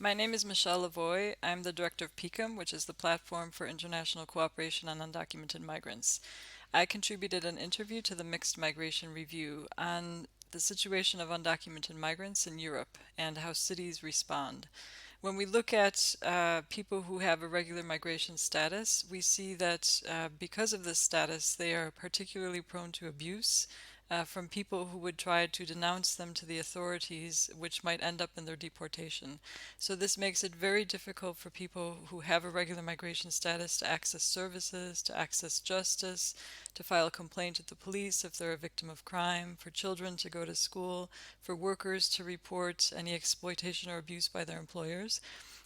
My name is Michele LeVoy. I'm the director of PICUM, which is the Platform for International Cooperation on Undocumented Migrants. I contributed an interview to the Mixed Migration Review on the situation of undocumented migrants in Europe and how cities respond. When we look at people who have irregular migration status, we see that because of this status, they are particularly prone to abuse from people who would try to denounce them to the authorities, which might end up in their deportation. So this makes it very difficult for people who have irregular migration status to access services, to access justice, to file a complaint at the police if they're a victim of crime, for children to go to school, for workers to report any exploitation or abuse by their employers.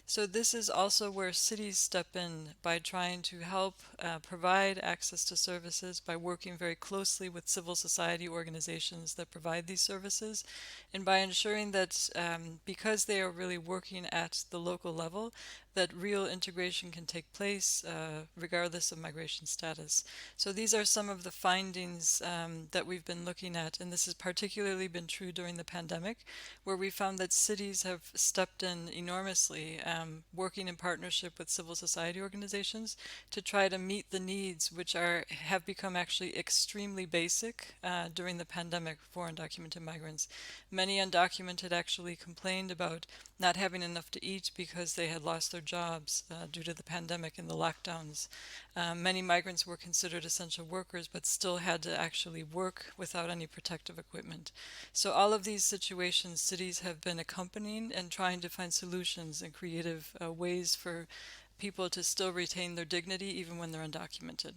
So this is also where cities step in by trying to help provide access to services by working very closely with civil society organizations that provide these services, and by ensuring that because they are really working at the local level, that real integration can take place regardless of migration status. So these are some of the findings that we've been looking at, and this has particularly been true during the pandemic, where we found that cities have stepped in enormously, working in partnership with civil society organizations to try to meet the needs which have become actually extremely basic during the pandemic for undocumented migrants. Many undocumented actually complained about not having enough to eat because they had lost their jobs due to the pandemic and the lockdowns. Many migrants were considered essential workers but still had to actually work without any protective equipment. So all of these situations, cities have been accompanying and trying to find solutions and creative ways for people to still retain their dignity even when they're undocumented.